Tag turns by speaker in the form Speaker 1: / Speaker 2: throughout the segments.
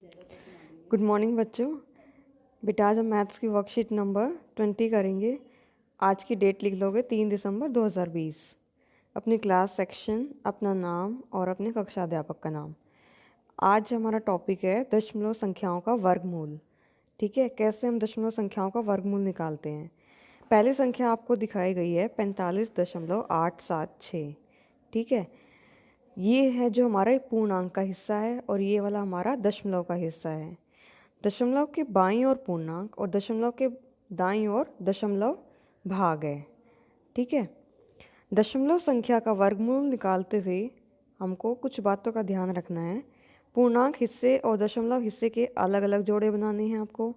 Speaker 1: Good morning बच्चों। बेटा आज हम मैथ्स की वर्कशीट नंबर 20 करेंगे। आज की डेट लिख लोगे 3 दिसंबर 2020। अपनी क्लास, सेक्शन, अपना नाम और अपने कक्षा अध्यापक का नाम। आज हमारा टॉपिक है दशमलव संख्याओं का वर्गमूल। ठीक है, कैसे हम दशमलव संख्याओं का वर्गमूल निकालते हैं। पहली संख्या आपको दिखाई गई है 45.876। ठीक है, ये है जो हमारा पूर्णांक का हिस्सा है और ये वाला हमारा दशमलव का हिस्सा है। दशमलव के बाईं ओर पूर्णांक और दशमलव के दाईं ओर दशमलव भाग है। ठीक है, दशमलव संख्या का वर्गमूल निकालते हुए हमको कुछ बातों का ध्यान रखना है। पूर्णांक हिस्से और दशमलव हिस्से के अलग अलग जोड़े बनाने हैं आपको।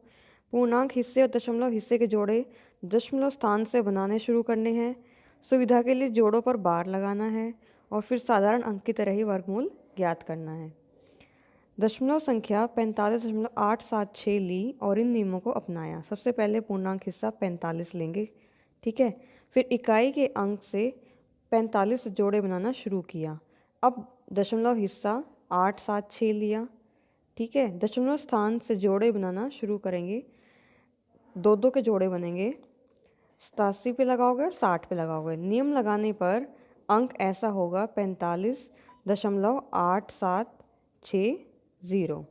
Speaker 1: पूर्णांक हिस्से और दशमलव हिस्से के जोड़े दशमलव स्थान से बनाने शुरू करने हैं। सुविधा के लिए जोड़ों पर बार लगाना है और फिर साधारण अंक की तरह ही वर्गमूल ज्ञात करना है। दशमलव संख्या 45.876 ली और इन नियमों को अपनाया। सबसे पहले पूर्णांक हिस्सा 45 लेंगे। ठीक है, फिर इकाई के अंक से 45 से जोड़े बनाना शुरू किया। अब दशमलव हिस्सा 876 लिया। ठीक है, दशमलव स्थान से जोड़े बनाना शुरू करेंगे। दो दो के जोड़े बनेंगे। 87 पे लगाओगे और 60 पे लगाओगे। नियम लगाने पर अंक ऐसा होगा 45.8760।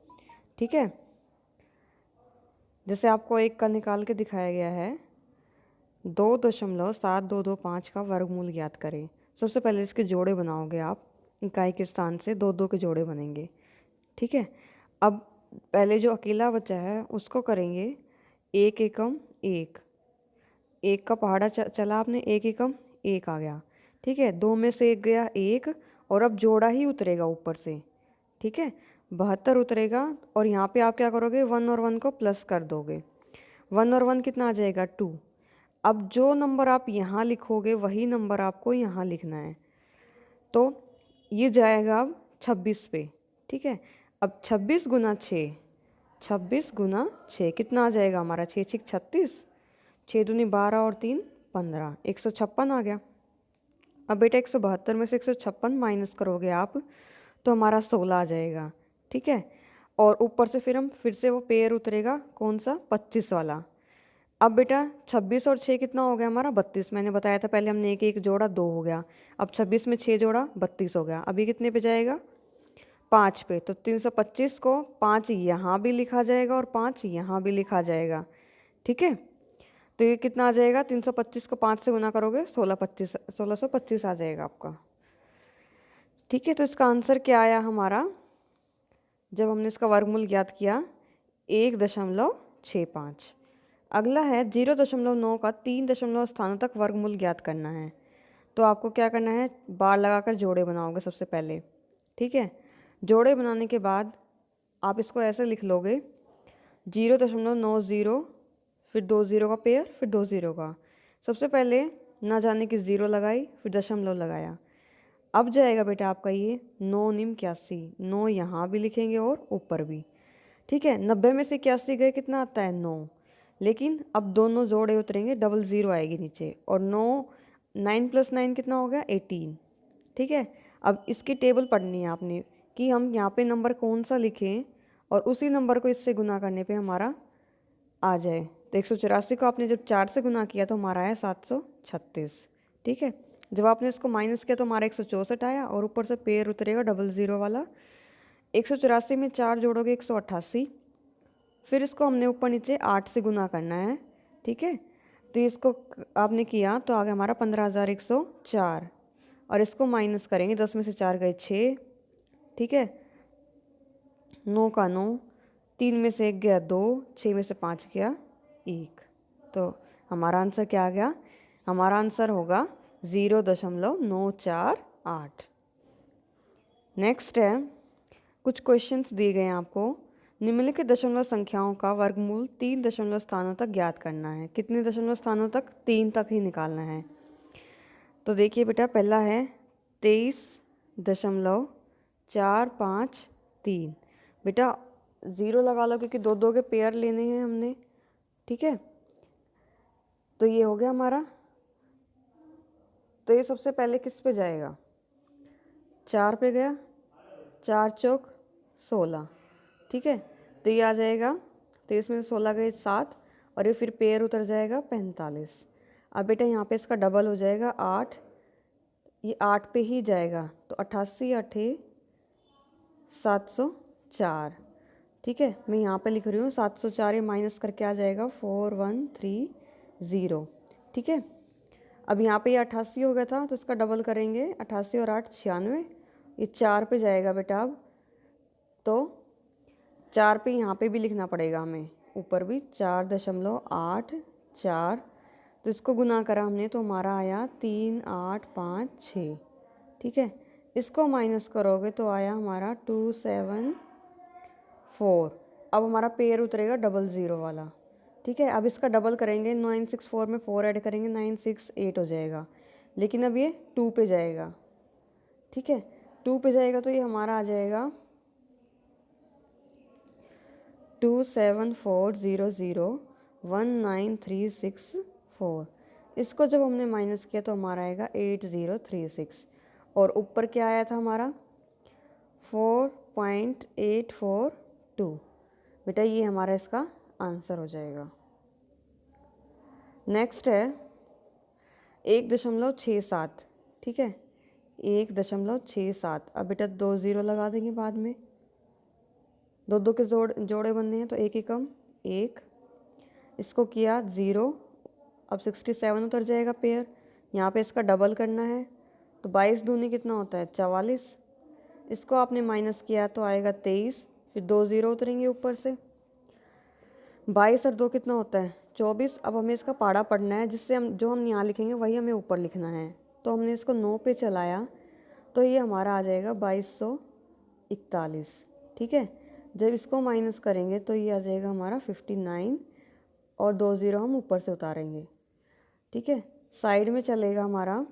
Speaker 1: ठीक है, जैसे आपको एक का निकाल के दिखाया गया है। 2.7225 का वर्गमूल ज्ञात करें। सबसे पहले इसके जोड़े बनाओगे आप। इकाई के स्थान से दो दो के जोड़े बनेंगे। ठीक है, अब पहले जो अकेला बचा है उसको करेंगे। एक एकम एक, एक का पहाड़ा चला आपने, एक एकम एक आ गया। ठीक है, दो में से एक गया एक और अब जोड़ा ही उतरेगा ऊपर से। ठीक है, 72 उतरेगा और यहाँ पे आप क्या करोगे, 1 और 1 को प्लस कर दोगे। 1 और 1 कितना आ जाएगा 2। अब जो नंबर आप यहाँ लिखोगे वही नंबर आपको यहाँ लिखना है। तो ये जाएगा अब 26 पे। ठीक है, अब 26 गुना 6, 26 गुना 6 कितना आ जाएगा हमारा, 6 6 36, 6 दूनी 12 और 3 15, 156 आ गया। अब बेटा 172 में से 156 माइनस करोगे आप तो हमारा 16 आ जाएगा। ठीक है, और ऊपर से फिर से वो पेयर उतरेगा, कौन सा, 25 वाला। अब बेटा 26 और 6 कितना हो गया हमारा, 32। मैंने बताया था पहले हमने एक एक जोड़ा, 2 हो गया। अब 26 में 6 जोड़ा, 32 हो गया। अभी कितने पे जाएगा, 5 पे। तो 325 को 5 यहाँ भी लिखा जाएगा और 5 यहाँ भी लिखा जाएगा। ठीक है, तो ये कितना आ जाएगा, 325 को 5 से गुना करोगे 1625 आ जाएगा आपका। ठीक है, तो इसका आंसर क्या आया हमारा, जब हमने इसका वर्गमूल ज्ञात किया, 1.65। अगला है 0.9 का 3 दशमलव स्थानों तक वर्गमूल ज्ञात करना है। तो आपको क्या करना है, बार लगाकर जोड़े बनाओगे सबसे पहले। ठीक है, जोड़े बनाने के बाद आप इसको ऐसे लिख लोगे, 0.90, फिर 2 0 का पेयर, फिर 2 0 का। सबसे पहले ना जाने की 0 लगाई, फिर दशमलव लगाया। अब जाएगा बेटा आपका ये 9 निम 81। 9 यहाँ भी लिखेंगे और ऊपर भी। ठीक है, 90 में से 81 गए, कितना आता है 9। लेकिन अब दोनों जोड़े उतरेंगे, डबल ज़ीरो आएगी नीचे और 9 + 9 कितना हो गया, 18। ठीक है, अब इसकी टेबल पढ़नी है आपने कि हम यहाँ पे नंबर कौन सा लिखें और उसी नंबर को इससे गुना करने पे हमारा आ जाए। तो 184 को आपने जब 4 से गुना किया तो हमारा आया 736। ठीक है, जब आपने इसको माइनस किया तो हमारा 164 आया और ऊपर से पेयर उतरेगा डबल ज़ीरो वाला। 184 में 4 जोड़ोगे 188, फिर इसको हमने ऊपर नीचे 8 से गुना करना है। ठीक है, तो इसको आपने किया तो आ गया हमारा 15,104 और इसको माइनस करेंगे, 10 में से 4 गए 6। ठीक है, 9 का 9, 3 में से 1 गया 2, 6 में से 5 गया 1। तो हमारा आंसर क्या आ गया, हमारा आंसर होगा 0.948। नेक्स्ट है, कुछ क्वेश्चंस दिए गए हैं आपको। निम्नलिखित दशमलव संख्याओं का वर्गमूल 3 दशमलव स्थानों तक ज्ञात करना है। कितने दशमलव स्थानों तक, 3 तक ही निकालना है। तो देखिए बेटा, पहला है 23.453। बेटा 0 लगा लो क्योंकि दो दो के पेयर लेने हैं हमने। ठीक है, तो ये हो गया हमारा। तो ये सबसे पहले किस पे जाएगा, 4 पे गया, 4 चौक 16। ठीक है, तो ये आ जाएगा 23 में से 16 गए 7, और ये फिर पेयर उतर जाएगा 45। अब बेटा यहाँ पे इसका डबल हो जाएगा 8, ये 8 पे ही जाएगा, तो 88 अठे 704। ठीक है, मैं यहाँ पे लिख रही हूँ 704, ये माइनस करके आ जाएगा 4130। ठीक है, अब यहाँ पे ये 88 हो गया था, तो इसका डबल करेंगे, 88 और 8 96, ये 4 पे जाएगा बेटा। अब तो 4 पे यहाँ पे भी लिखना पड़ेगा हमें, ऊपर भी 4.84। तो इसको गुना करा हमने तो हमारा आया 3856। ठीक है, इसको माइनस करोगे तो आया हमारा 274। अब हमारा पेयर उतरेगा 00 वाला। ठीक है, अब इसका डबल करेंगे, 964 में 4 ऐड करेंगे 968 हो जाएगा, लेकिन अब ये 2 पे जाएगा। ठीक है, 2 पे जाएगा तो ये हमारा आ जाएगा 274001936 इसको जब हमने माइनस किया तो हमारा आएगा 8036, और ऊपर क्या आया था हमारा 4.842। बेटा ये हमारा इसका आंसर हो जाएगा। नेक्स्ट है 1.67। ठीक है, 1.67। अब बेटा 2 0 लगा देंगे बाद में, दो दो के जोड़े बनने हैं तो एक एकम 1, इसको किया 0, अब 67 उतर जाएगा पेयर। यहाँ पे इसका डबल करना है, तो 22 दूनी कितना होता है 44, इसको आपने माइनस किया तो आएगा 23, फिर 2 0 उतरेंगे ऊपर से, 22 और 2 कितना होता है 24। अब हमें इसका पाड़ा पढ़ना है, जिससे हम जो हम यहाँ लिखेंगे वही हमें ऊपर लिखना है। तो हमने इसको 9 पे चलाया तो ये हमारा आ जाएगा 2241। ठीक है, जब इसको माइनस करेंगे तो ये आ जाएगा हमारा 59, और 2 0 हम ऊपर से उतारेंगे। ठीक है, साइड में चलेगा हमारा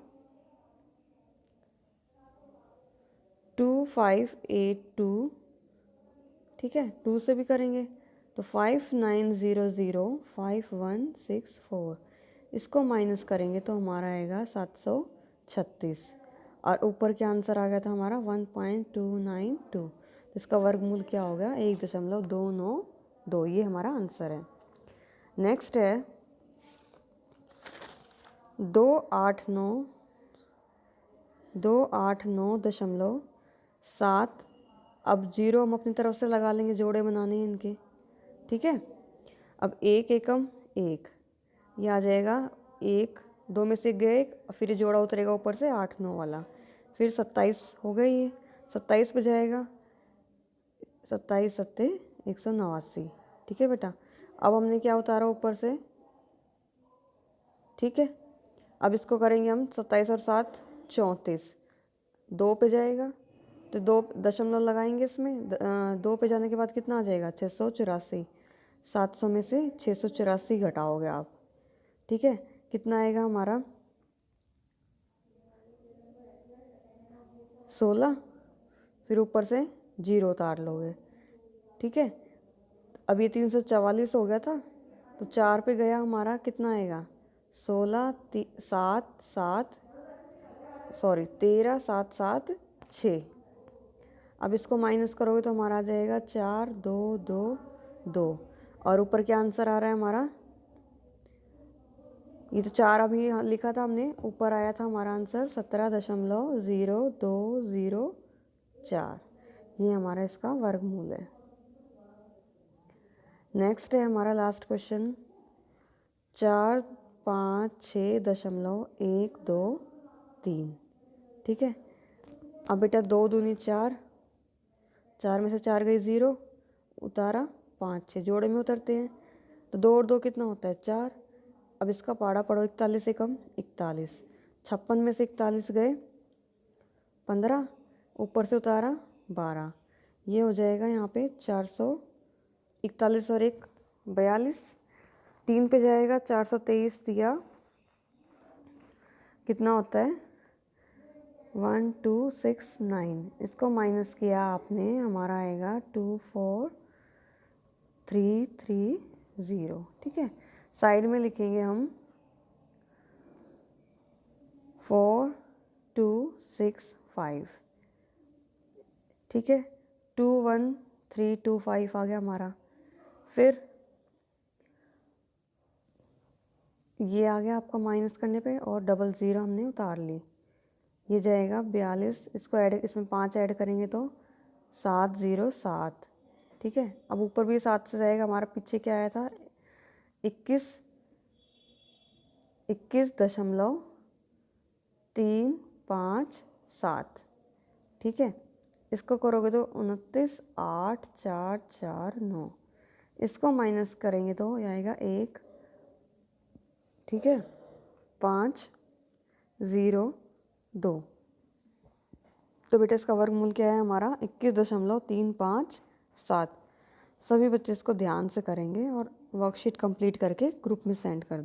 Speaker 1: 2582। ठीक है, 2 से भी करेंगे तो 59005164, इसको माइनस करेंगे तो हमारा आएगा 736, और ऊपर क्या आंसर आ गया था हमारा 1.292। तो इसका वर्गमूल क्या हो गया 1.292, ये हमारा आंसर है। नेक्स्ट है 289.7। अब 0 हम अपनी तरफ से लगा लेंगे, जोड़े बनाने हैं इनके। ठीक है, अब एक एकम 1, ये आ जाएगा 1, 2 में से गए 1, फिर ये जोड़ा उतरेगा ऊपर से 8 9 वाला, फिर 27 हो गई, ये 27 पे जाएगा, 27 सत्ते 189। ठीक है बेटा, अब हमने क्या उतारा ऊपर से। ठीक है, अब इसको करेंगे हम 27 और 7 34, 2 पे जाएगा तो 2 दशमलव लगाएंगे इसमें, 2 पे जाने के बाद कितना आ जाएगा 684। 700 में से 684 घटाओगे आप। ठीक है, कितना आएगा हमारा 16, फिर ऊपर से 0 उतार लोगे। ठीक है, अब ये 344 हो गया था, तो 4 पे गया हमारा कितना आएगा 16 7 7 सॉरी 13 7 7 6। अब इसको माइनस करोगे तो हमारा आ जाएगा 4 2 2 2, और ऊपर क्या आंसर आ रहा है हमारा, ये तो 4 अभी लिखा था हमने, ऊपर आया था हमारा आंसर 17.0204। ये हमारा इसका वर्गमूल है। नेक्स्ट है हमारा लास्ट क्वेश्चन 456.123। ठीक है, अब बेटा 2 दूनी 4, 4 में से 4 गई 0, उतारा 5 6 जोड़े में उतरते हैं, तो 2 और 2 कितना होता है 4। अब इसका पाड़ा पढ़ो, 41 से कम 41, 56 में से 41 गए 15, ऊपर से उतारा 12, ये हो जाएगा यहाँ पे 441 और 1 42, 3 पे जाएगा 423 दिया, कितना होता है 1269, इसको माइनस किया आपने, हमारा आएगा 24330। ठीक है, साइड में लिखेंगे हम 4265। ठीक है, 21325 आ गया हमारा। फिर ये आ गया आपका माइनस करने पे और डबल ज़ीरो हमने उतार ली। ये जाएगा 42, इसको ऐड, इसमें 5 ऐड करेंगे तो 707। ठीक है, अब ऊपर भी 7 से जाएगा। हमारा पीछे क्या आया था, 21.357। ठीक है, इसको करोगे तो 29,8,449। इसको माइनस करेंगे तो ये आएगा 1, ठीक है, 5,0,2। तो बेटा इसका वर्गमूल क्या है हमारा 21.357। सभी बच्चे इसको ध्यान से करेंगे और वर्कशीट कंप्लीट करके ग्रुप में सेंड कर दें।